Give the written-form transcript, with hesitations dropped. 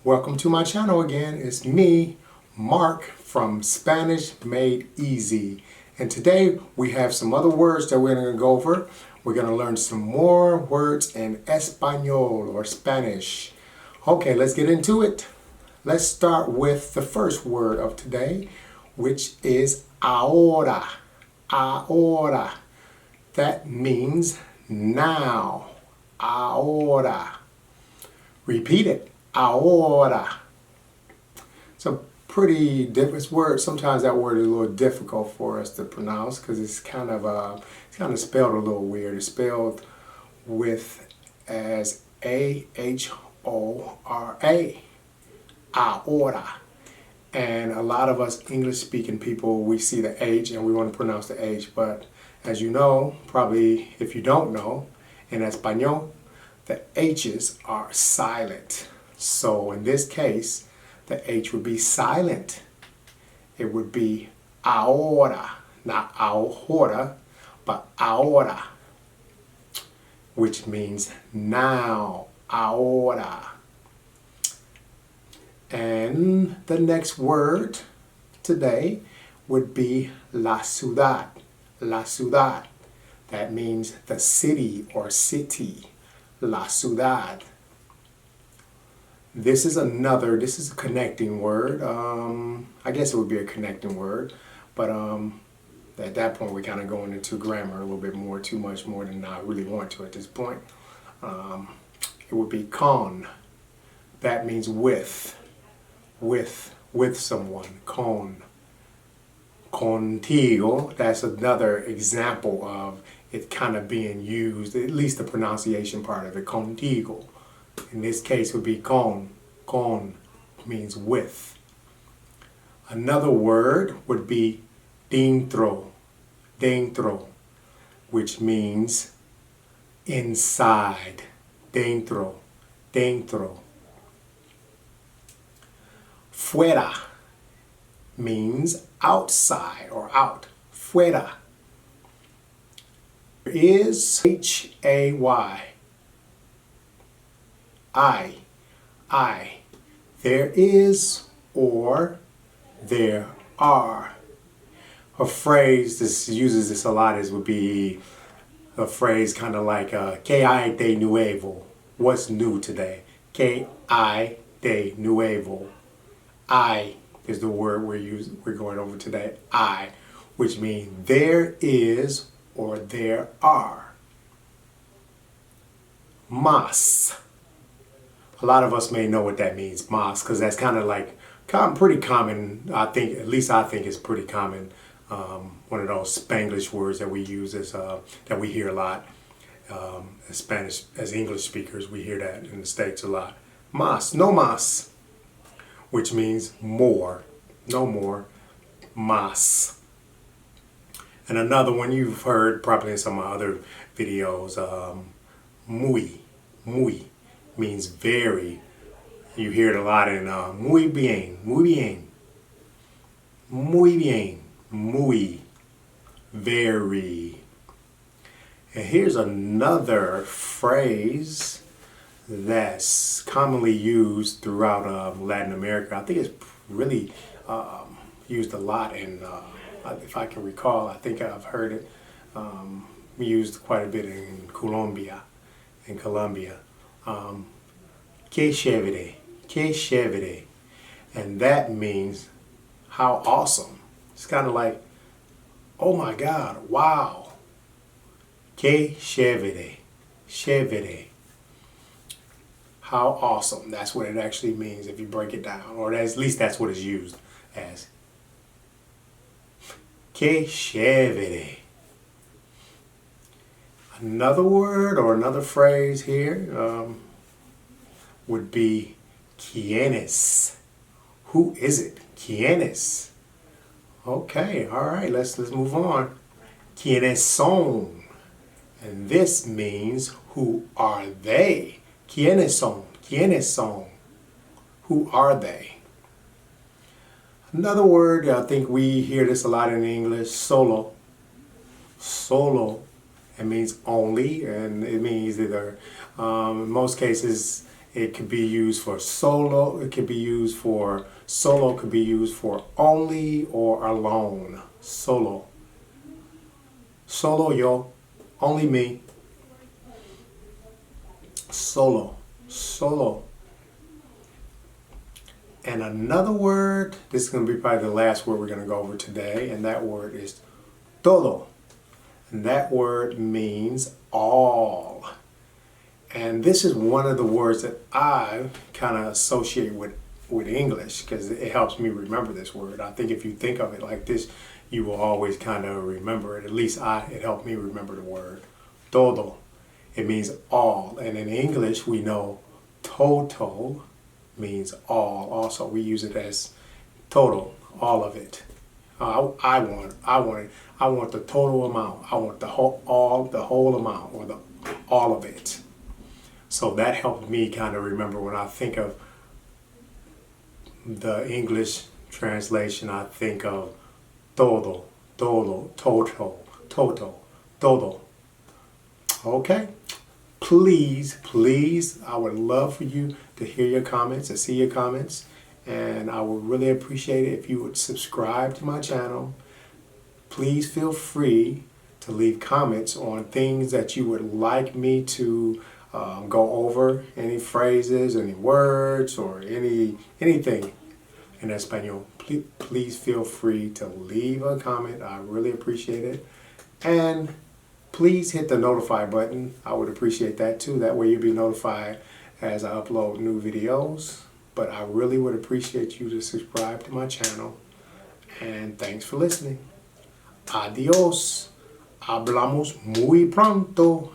Welcome to my channel again. It's me, Mark from Spanish Made Easy. And today we have some other words that we're going to go over. We're going to learn some more words in Espanol or Spanish. Okay, let's get into it. Let's start with the first word of today, which is ahora. Ahora. That means now. Ahora. Repeat it. Ahora. It's a pretty different word. Sometimes that word is a little difficult for us to pronounce because it's kind of spelled a little weird. It's spelled with as A-H-O-R-A. Ahora. And a lot of us English-speaking people, we see the H and we want to pronounce the H. But as you know, probably if you don't know, in Espanol, the H's are silent. So in this case, the H would be silent. It would be ahora, not ahora, but ahora, which means now, ahora. And the next word today would be la ciudad. La ciudad. That means the city or city. La ciudad. This is a connecting word. I guess it would be a connecting word, but at that point we're kind of going into grammar a little bit more, too much more than I really want to at this point. It would be con. That means with someone. Con. Contigo. That's another example of it kind of being used, at least the pronunciation part of it. Contigo. In this case would be con. Con means with. Another word would be dentro. Dentro, which means inside. Dentro. Dentro. Fuera means outside or out. Fuera. There is H-A-Y. I. There is or there are. A phrase that uses this a lot would be a phrase kind of like ¿Qué hay de nuevo? What's new today? ¿Qué hay de nuevo? I is the word we're going over today. I, which means there is or there are. Más. A lot of us may know what that means, más, because that's kind of like pretty common. I think it's pretty common. One of those Spanglish words that we use that we hear a lot. As English speakers, we hear that in the States a lot. Más, no más, which means more, no more, más. And another one you've heard probably in some of my other videos, muy means very. You hear it a lot in muy bien, muy, very. And here's another phrase that's commonly used throughout Latin America. I think it's really used a lot in, if I can recall, I think I've heard it used quite a bit in Colombia. Que chévere. And that means how awesome. It's kind of like, oh my God, wow. Que chévere. How awesome. That's what it actually means if you break it down. Or at least that's what it's used as. Que chévere. Another word or another phrase here would be ¿Quién es? Who is it? ¿Quién es? Okay, all right, let's move on. ¿Quiénes son? And this means who are they? ¿Quiénes son? ¿Quiénes son? Who are they? Another word, I think we hear this a lot in English, solo. Solo. It means only, and it means either, in most cases, It could be used for solo. It could be used for solo. Could be used for only or alone. Solo. Solo yo. Only me. Solo. Solo. And another word, this is going to be probably the last word we're going to go over today, and that word is todo. And that word means all. And this is one of the words that I kind of associate with English because it helps me remember this word. I think if you think of it like this, you will always kind of remember it. At least it helped me remember the word todo. It means all. And in English, we know total means all. Also, we use it as total, all of it. I want the total amount. I want the whole amount, or all of it. So that helped me kind of remember when I think of the English translation. I think of todo, total, todo. Okay. Please, I would love for you to hear your comments and see your comments. And I would really appreciate it if you would subscribe to my channel. Please feel free to leave comments on things that you would like me to go over. Any phrases, any words, or anything in Espanol. Please feel free to leave a comment. I really appreciate it. And please hit the notify button. I would appreciate that too. That way you'll be notified as I upload new videos. But I really would appreciate you to subscribe to my channel. And thanks for listening. Adios. Hablamos muy pronto.